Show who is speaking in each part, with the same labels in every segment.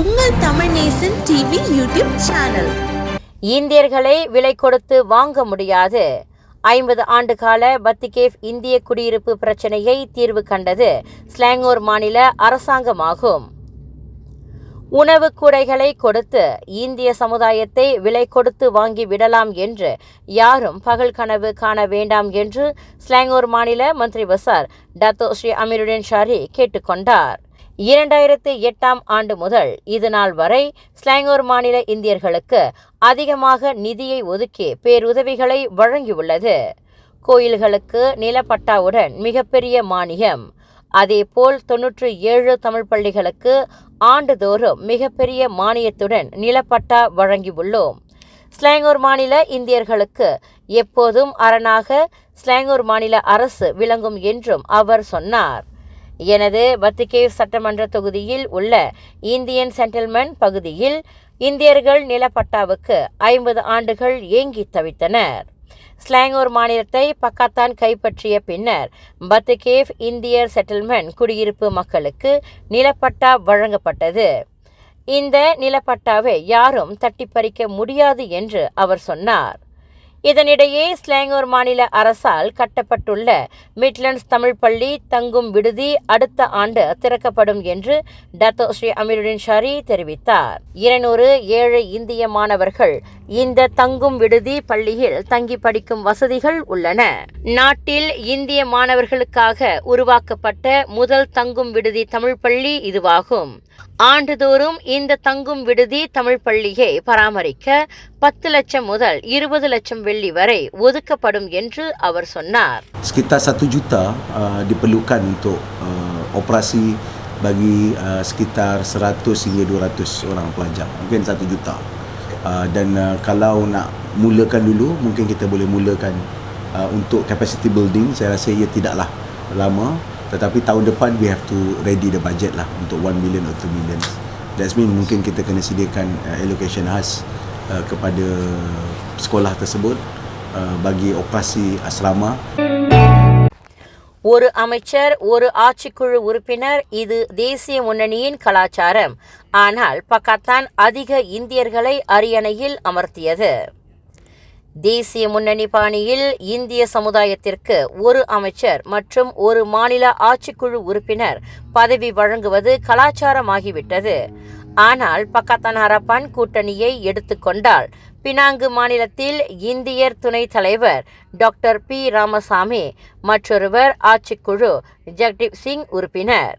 Speaker 1: உங்கள் தமிழ் நேசன் TV YouTube channel.
Speaker 2: இந்தியர்களை விலை கொடுத்து வாங்க முடியாது. 50 ஆண்டு கால பத்திகேவ் இந்திய குடியிருப்பு பிரச்சனையை தீர்வு கண்டது ஸ்லாங்கூர் மாநில அரசாங்கமாகும். உணவு கூடைகளை கொடுத்து இந்திய சமுதாயத்தை விலை கொடுத்து வாங்கி விடலாம் என்று யாரும் பகல் கனவு காண வேண்டாம் என்று ஸ்லாங்கூர் மாநில மந்திரி பசார் டத்தோ ஸ்ரீ அமீருடன் ஷாரி கேட்டுக்கொண்டார். 2008ஆம் ஆண்டு முதல் இது நாள் வரை ஸ்லாங்கூர் மாநில இந்தியர்களுக்கு அதிகமாக நிதியை ஒதுக்கி பேருதவிகளை வழங்கியுள்ளது. கோயில்களுக்கு நிலப்பட்டாவுடன் மிகப்பெரிய மானியம். அதேபோல் 97 தமிழ் பள்ளிகளுக்கு ஆண்டுதோறும் மிகப்பெரிய மானியத்துடன் நிலப்பட்டா வழங்கியுள்ளோம். ஸ்லாங்கூர் மாநில இந்தியர்களுக்கு எப்போதும் அரணாக ஸ்லாங்கூர் மாநில அரசு விளங்கும் என்றும் அவர் சொன்னார். எனது பத்திகேவ் சட்டமன்ற தொகுதியில் உள்ள இந்தியன் செட்டில்மெண்ட் பகுதியில் இந்தியர்கள் நிலப்பட்டாவுக்கு 50 ஆண்டுகள் ஏங்கி தவித்தனர். ஸ்லாங்கூர் மாநிலத்தை பக்காத்தான் கைப்பற்றிய பின்னர் பத்திகேவ் இந்தியர் செட்டில்மெண்ட் குடியிருப்பு மக்களுக்கு நிலப்பட்டா வழங்கப்பட்டது. இந்த நிலப்பட்டாவை யாரும் தட்டிப்பறிக்க முடியாது என்று அவர் சொன்னார். இதனிடையே ஸ்லாங்கூர் மாநில அரசால் கட்டப்பட்டுள்ள மிட்லண்ட்ஸ் தமிழ் பள்ளி தங்கும் விடுதி அடுத்த ஆண்டு திறக்கப்படும் என்று டத்தோ ஸ்ரீ அமீருடன் ஷாரி தெரிவித்தார். 200 ஏழை இந்திய மாணவர்கள் இந்த தங்கும் விடுதி பள்ளியில் தங்கி படிக்கும் வசதிகள் உள்ளன. நாட்டில் இந்திய மாணவர்களுக்காக உருவாக்கப்பட்ட முதல் தங்கும் விடுதி தமிழ் பள்ளி இதுவாகும். ஆண்டுதோறும் இந்த தங்கும் விடுதி தமிழ் பள்ளியை பராமரிக்க 10 லட்சம் முதல் 20 லட்சம் வெள்ளி வரை ஒதுக்கப்படும் என்று அவர் சொன்னார்.
Speaker 3: Sekitar 1 juta diperlukan untuk operasi bagi sekitar 100 hingga 200 orang pelajar. Mungkin 1 juta. Dan kalau nak mulakan dulu, mungkin kita boleh mulakan untuk capacity building. Saya rasa ia tidaklah lama. Tetapi tahun depan we have to ready the budget lah untuk 1 million or 2 million. That's mean mungkin kita kena sediakan allocation khas kepada sekolah tersebut bagi operasi asrama.
Speaker 2: ஒரு அமைச்சர், ஒரு ஆட்சிக்குழு உறுப்பினர், இது தேசிய முன்னணியின் கலாச்சாரம். ஆனால் Pakatan அதிக இந்தியர்களை அரியணையில் அமர்த்தியது. தேசிய முன்னணி பாணியில் இந்திய சமுதாயத்திற்கு ஒரு அமைச்சர் மற்றும் ஒரு மாநில ஆட்சிக்குழு உறுப்பினர் பதவி வழங்குவது கலாச்சாரமாகிவிட்டது. ஆனால் பக்காத்தான் ஹரப்பான் கூட்டணியை எடுத்துக்கொண்டால் பினாங்கு மாநிலத்தில் இந்தியர் துணைத் தலைவர் டாக்டர் பி ராமசாமி, மற்றொருவர் ஆட்சிக்குழு ஜக்தீப் சிங் உறுப்பினர்.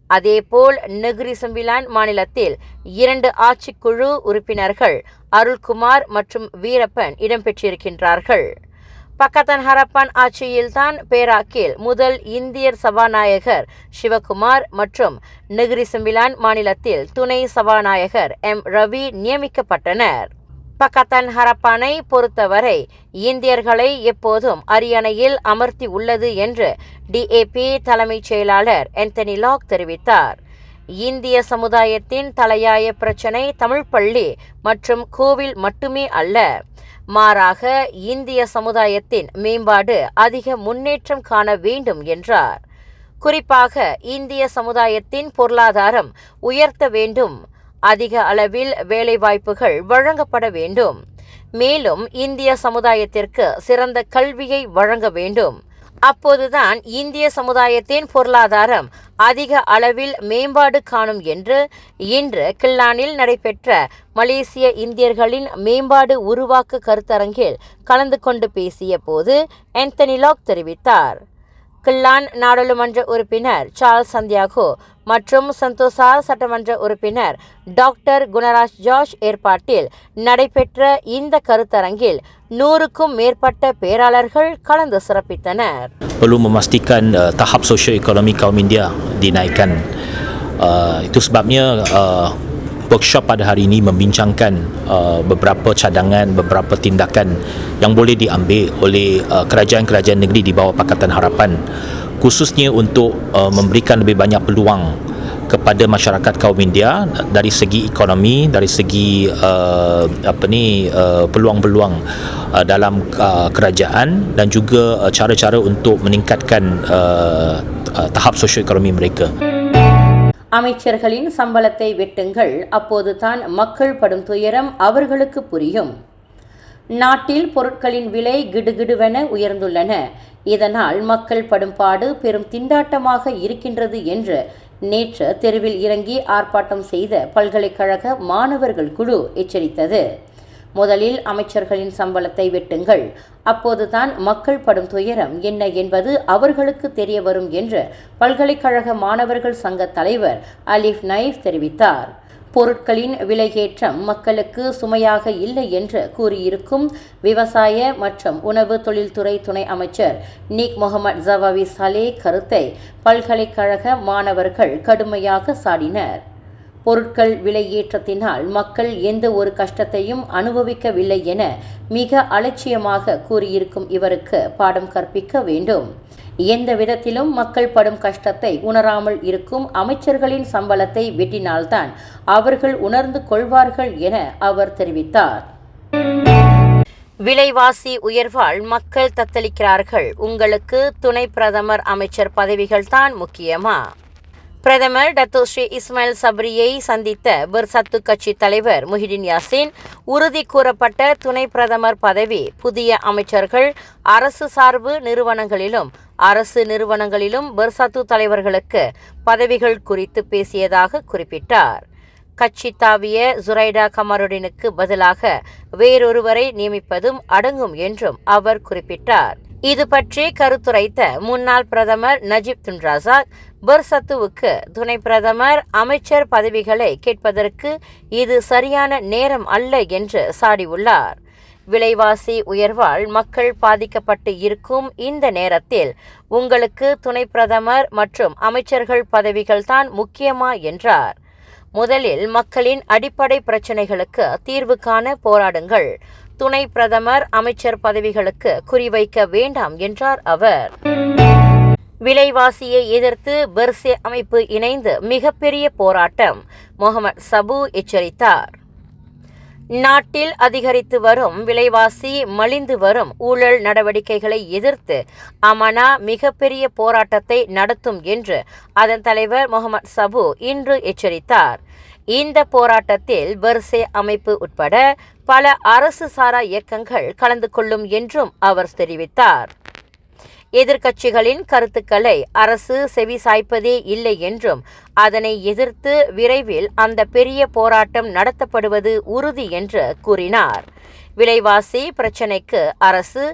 Speaker 2: அதேபோல் நெகிரி சம்பிலான் மாநிலத்தில் 2 ஆட்சிக்குழு உறுப்பினர்கள் அருள்குமார் மற்றும் வீரப்பன் இடம்பெற்றிருக்கின்றார்கள். பக்காத்தான் ஹரப்பான் ஆட்சியில்தான் பேராக்கில் முதல் இந்தியர் சபாநாயகர் சிவகுமார் மற்றும் நெகிரி சம்பிலான் மாநிலத்தில் துணை சபாநாயகர் எம் ரவி நியமிக்கப்பட்டனர். பக்காத்தான் ஹரப்பானை பொறுத்தவரை இந்தியர்களை எப்போதும் அரியணையில் அமர்த்தி உள்ளது என்று DAP தலைமைச் செயலாளர் ஆந்தனி லாக் தெரிவித்தார். இந்திய சமுதாயத்தின் தலையாய பிரச்சினை தமிழ் பள்ளி மற்றும் கோவில் மட்டுமே அல்ல, மாறாக இந்திய சமுதாயத்தின் மேம்பாடு அதிக முன்னேற்றம் காண வேண்டும் என்றார். குறிப்பாக இந்திய சமுதாயத்தின் பொருளாதாரம் உயர்த்த வேண்டும், அதிக அளவில் வேலைவாய்ப்புகள் வழங்கப்பட வேண்டும், மேலும் இந்திய சமுதாயத்திற்கு சிறந்த கல்வியை வழங்க வேண்டும். அப்போதுதான் இந்திய சமுதாயத்தின் பொருளாதாரம் அதிக அளவில் மேம்பாடு காணும் என்று இன்று கில்லானில் நடைபெற்ற மலேசிய இந்தியர்களின் மேம்பாடு உருவாக்க கருத்தரங்கில் கலந்து கொண்டு பேசிய போது ஆந்தனி லாக் தெரிவித்தார். கில்லான் நாடாளுமன்ற உறுப்பினர் சார்ல்ஸ் சந்தியாகோ மற்றும் சந்தோசா சட்டமன்ற உறுப்பினர் டாக்டர் குணராஜ் ஜார்ஜ் ஏற்பாட்டில் நடைபெற்ற இந்த கருத்தரங்கில் 100க்கும் மேற்பட்ட பேராளர்கள் கலந்து சிறப்பித்தனர்.
Speaker 4: Perlu memastikan tahap sosioekonomi kaum India dinaikkan. Itu sebabnya workshop pada hari ini membincangkan beberapa cadangan, beberapa tindakan yang boleh diambil oleh kerajaan-kerajaan negeri di bawah Pakatan Harapan, khususnya untuk memberikan lebih banyak peluang kepada masyarakat kaum India dari segi ekonomi, dari segi peluang-peluang dalam kerajaan dan juga cara-cara untuk meningkatkan tahap sosioekonomi mereka.
Speaker 2: அமைச்சர்களின் சம்பளத்தை வெட்டுங்கள், அப்போதுதான் மக்கள் படும் துயரம் அவர்களுக்கு புரியும். நாட்டில் பொருட்களின் விலை கிடுகிடுவென உயர்ந்துள்ளன. இதனால் மக்கள் படும் பாடு பெரும் திண்டாட்டமாக இருக்கின்றது என்று நேற்று தெருவில் இறங்கி ஆர்ப்பாட்டம் செய்த பல்கலைக்கழக மாணவர்கள் குழு எச்சரித்தது. முதலில் அமைச்சர்களின் சம்பளத்தை வெட்டுங்கள், அப்போதுதான் மக்கள் படும் துயரம் என்ன என்பது அவர்களுக்கு தெரிய வரும் என்று பல்கலைக்கழக மாணவர்கள் சங்க தலைவர் அலிஃப் நைஃப் தெரிவித்தார். பொருட்களின் விலையேற்றம் மக்களுக்கு சுமையாக இல்லை என்று கூறியிருக்கும் விவசாய மற்றும் உணவு தொழில்துறை துணை அமைச்சர் நீக் முகமது ஜவாவி சலே கருத்தை பல்கலைக்கழக மாணவர்கள் கடுமையாக சாடினர். பொருட்கள் விலையேற்றத்தினால் மக்கள் எந்த ஒரு கஷ்டத்தையும் அனுபவிக்கவில்லை என மிக அலட்சியமாக கூறியிருக்கும் இவருக்கு பாடம் கற்பிக்க வேண்டும். எந்த விதத்திலும் மக்கள் படும் கஷ்டத்தை உணராமல் இருக்கும் அமைச்சர்களின் சம்பளத்தை வெட்டினால்தான் அவர்கள் உணர்ந்து கொள்வார்கள் என அவர் தெரிவித்தார். விலைவாசி உயர்வால் மக்கள் தத்தளிக்கிறார்கள். உங்களுக்கு துணை பிரதமர் அமைச்சர் பதவிகள்தான் முக்கியமா? பிரதமர் டத்தோஸ்ரீ இஸ்மாயில் சப்ரியை சந்தித்த பெர்சத்து கட்சி தலைவர் முஹிடின் யாசின் உறுதி கூறப்பட்ட துணை பிரதமர் பதவி புதிய அமைச்சர்கள் அரசு சார்பு நிறுவனங்களிலும் அரசு நிறுவனங்களிலும் பெர்சத்து தலைவர்களுக்கு பதவிகள் குறித்து பேசியதாக குறிப்பிட்டார். கட்சி தாவிய ஜுரைடா கமருடினுக்கு பதிலாக வேறொருவரை நியமிப்பதும் அடங்கும் என்றும் அவர் குறிப்பிட்டார். இது பற்றி கருத்துரைத்த முன்னாள் பிரதமர் நஜீப் துன் ரசாக் பெர்சத்துவுக்கு துணை பிரதமர் அமைச்சர் பதவிகளை கேட்பதற்கு இது சரியான நேரம் அல்ல என்று சாடியுள்ளார். விலைவாசி உயர்வால் மக்கள் பாதிக்கப்பட்டு இருக்கும் இந்த நேரத்தில் உங்களுக்கு துணை பிரதமர் மற்றும் அமைச்சர்கள் பதவிகள்தான் முக்கியமா என்றார். முதலில் மக்களின் அடிப்படை பிரச்சினைகளுக்கு தீர்வு காண போராடுங்கள். துணை பிரதமர் அமைச்சர் பதவிகளுக்கு குறிவைக்க வேண்டாம் என்றார் அவர். விலைவாசியை எதிர்த்து பெர்சே அமைப்பு இணைந்து மிகப்பெரிய போராட்டம், முகமது சபு எச்சரித்தார். நாட்டில் அதிகரித்து வரும் விலைவாசி, மலிந்து வரும் ஊழல் நடவடிக்கைகளை எதிர்த்து அமனா மிகப்பெரிய போராட்டத்தை நடத்தும் என்று அதன் தலைவர் முகமது சபு இன்று எச்சரித்தார். இந்த போராட்டத்தில் பெர்சே அமைப்பு உட்பட பல அரசு சாரா இயக்கங்கள் கலந்து கொள்ளும் என்றும் அவர் தெரிவித்தார். எதிர்க்கட்சிகளின் கருத்துக்களை அரசு செவி சாய்ப்பதே இல்லை என்றும் அதனை எதிர்த்து விரைவில் அந்த பெரிய போராட்டம் நடத்தப்படுவது உறுதி என்று கூறினார். விலைவாசி பிரச்சினைக்கு அரசு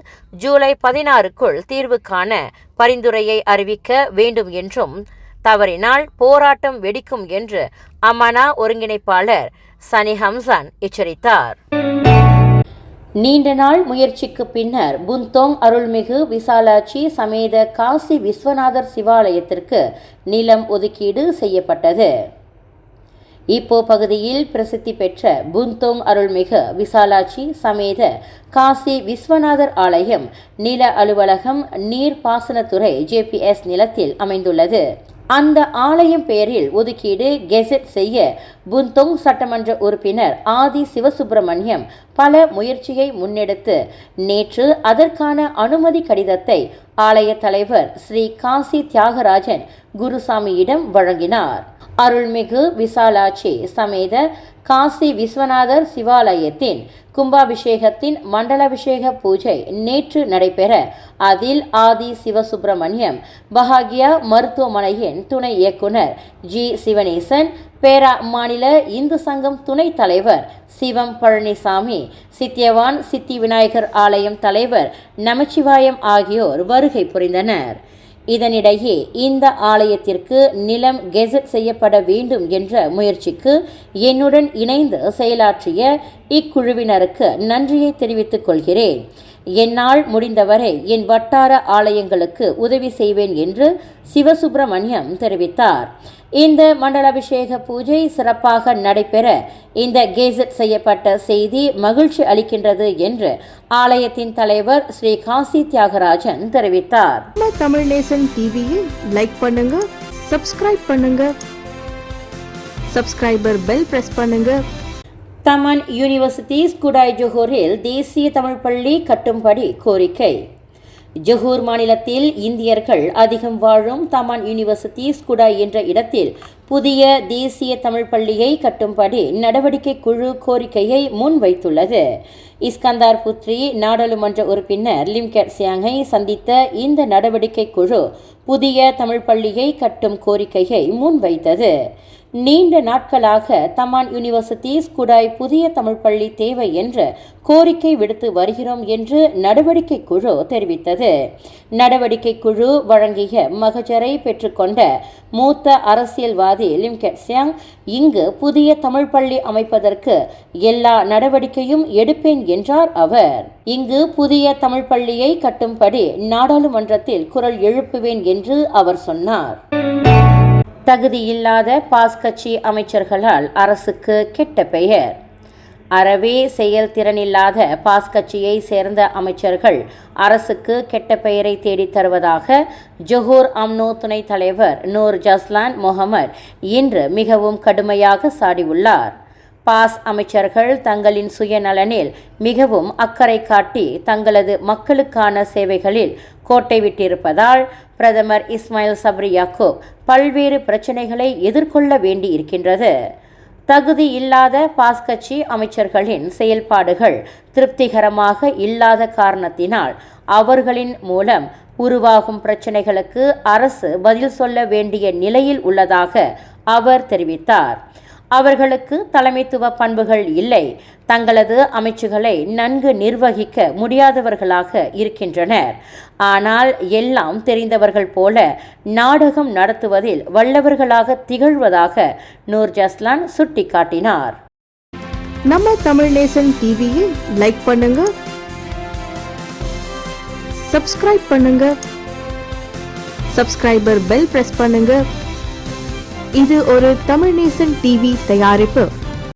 Speaker 2: ஜூலை 16க்குள் தீர்வு காண பரிந்துரையை அறிவிக்க வேண்டும் என்றும், தவறினால் போராட்டம் வெடிக்கும் என்று அமனா ஒருங்கிணைப்பாளர் சனி ஹம்சான் எச்சரித்தார். நீண்ட நாள் முயற்சிக்கு பின்னர் புந்தோங் அருள்மிகு விசாலாட்சி சமேத காசி விஸ்வநாதர் சிவாலயத்திற்கு நிலம் ஒதுக்கீடு செய்யப்பட்டது. இப்போ பகுதியில் பிரசித்தி பெற்ற புந்தோங் அருள்மிகு விசாலாட்சி சமேத காசி விஸ்வநாதர் ஆலயம் நில அலுவலகம் நீர்ப்பாசனத்துறை JPS நிலத்தில் அமைந்துள்ளது. அந்த ஆலயம் பெயரில் ஒதுக்கீடு கெசட் செய்ய புந்தோங் சட்டமன்ற உறுப்பினர் ஆதி சிவசுப்பிரமணியம் பல முயற்சியை முன்னெடுத்து நேற்று அதற்கான அனுமதி கடிதத்தை ஆலய தலைவர் ஸ்ரீ காசி தியாகராஜன் குருசாமியிடம் வழங்கினார். அருள்மிகு விசாலாட்சி சமேத காசி விஸ்வநாதர் சிவாலயத்தின் கும்பாபிஷேகத்தின் மண்டலாபிஷேக பூஜை நேற்று நடைபெற அதில் ஆதி சிவசுப்பிரமணியம் பஹாகியா மருத்துவமனையின் துணை இயக்குனர் G. சிவனேசன், பேரா மாநில இந்து சங்கம் துணைத் தலைவர் சிவம் பழனிசாமி, சித்தியவான் சித்தி விநாயகர் ஆலயம் தலைவர் நமச்சிவாயம் ஆகியோர் வருகை புரிந்தனர். இதனிடையே இந்த ஆலயத்திற்கு நிலம் கெசட் செய்யப்பட வேண்டும் என்ற முயற்சிக்கு என்னுடன் இணைந்து செயலாற்றிய இக்குழுவினருக்கு நன்றியை தெரிவித்துக் கொள்கிறேன். என்னால் முடிந்தவரை என் வட்டார ஆலயங்களுக்கு உதவி செய்வேன் என்று சிவசுப்பிரமணியம் தெரிவித்தார். இந்த மண்டலாபிஷேக பூஜை சிறப்பாக நடைபெற இந்த கெசட் செய்யப்பட்ட செய்தி மகிழ்ச்சி அளிக்கின்றது என்று ஆலயத்தின் தலைவர் ஸ்ரீ காசி தியாகராஜன் தெரிவித்தார்.
Speaker 1: தமிழ் நேசன் டிவியில் லைக் பண்ணுங்க, சப்ஸ்கிரைப் பண்ணுங்க, சப்ஸ்கிரைபர் பெல் பிரஸ் பண்ணுங்க.
Speaker 2: தமன் யூனிவர்சிட்டி ஸ்குடாய் ஜோஹரில் தேசிய தமிழ் பள்ளி கட்டும்படி கோரிக்கை. ஜொஹூர் மாநிலத்தில் இந்தியர்கள் அதிகம் வாழும் தமான் யூனிவர்சிட்டி ஸ்குடாய் என்ற இடத்தில் புதிய தேசிய தமிழ் பள்ளியை கட்டும்படி நடவடிக்கை குழு கோரிக்கையை முன்வைத்துள்ளது. இஸ்கந்தார் புத்ரி நாடாளுமன்ற உறுப்பினர் லிம்கெட் சியாங்கை சந்தித்த இந்த நடவடிக்கை குழு புதிய தமிழ் பள்ளியை கட்டும் கோரிக்கையை முன்வைத்தது. நீண்ட நாட்களாக தமான் யூனிவர்சிட்டி ஸ்குடாய் புதிய தமிழ் பள்ளி தேவை என்று கோரிக்கை விடுத்து வருகிறோம் என்று நடவடிக்கை குழு தெரிவித்தது. நடவடிக்கை குழு வழங்கிய மகஜரை பெற்றுக்கொண்ட மூத்த அரசியல்வாதி லிம்கெட் சியாங் இங்கு புதிய தமிழ் பள்ளி அமைப்பதற்கு எல்லா நடவடிக்கையும் எடுப்பேன் என்றார் அவர். இங்கு புதிய தமிழ் பள்ளியை கட்டும்படி நாடாளுமன்றத்தில் குரல் எழுப்புவேன் என்று அவர் சொன்னார். தகுதியில்லாத பாஸ் கட்சி அமைச்சர்களால் அரசுக்கு கெட்ட பெயர். அறவே செயல்திறனில்லாத பாஸ் கட்சியை சேர்ந்த அமைச்சர்கள் அரசுக்கு கெட்ட பெயரை தேடித் தருவதாக ஜொஹூர் அம்னோ துணைத் தலைவர் நூர் ஜஸ்லான் முகமது இன்று மிகவும் கடுமையாக சாடியுள்ளார். பாஸ் அமைச்சர்கள் தங்களின் சுயநலனில் மிகவும் அக்கறை காட்டி தங்களது மக்களுக்கான சேவைகளில் கோட்டை விட்டிருப்பதால் பிரதமர் இஸ்மாயில் சப்ரி யாக்கூப் பல்வேறு பிரச்சினைகளை எதிர்கொள்ள வேண்டி இருக்கின்றது. தகுதி இல்லாத பாஸ் கட்சி அமைச்சர்களின் செயல்பாடுகள் திருப்திகரமாக இல்லாத காரணத்தினால் அவர்களின் மூலம் உருவாகும் பிரச்சினைகளுக்கு அரசு பதில் சொல்ல வேண்டிய நிலையில் உள்ளதாக அவர் தெரிவித்தார். அவர்களுக்கு தலைமைத்துவ பண்புகள் இல்லை, தங்களது அமைச்சுகளை நன்கு நிர்வகிக்க முடியாதவர்களாக இருக்கின்றனர். ஆனால் எல்லாம் தெரிந்தவர்கள் போல நாடகம் நடத்துவதில் வல்லவர்களாக திகழ்வதாக நூர் ஜஸ்லான் சுட்டிக்காட்டினார்.
Speaker 1: நம்ம தமிழ் நேசன் டிவியை லைக் பண்ணுங்க, சப்ஸ்கிரைப் பண்ணுங்க, சப்ஸ்கிரைபர் பெல் பிரஸ் பண்ணுங்க. இது ஒரு தமிழ் நேசன் டிவி தயாரிப்பு.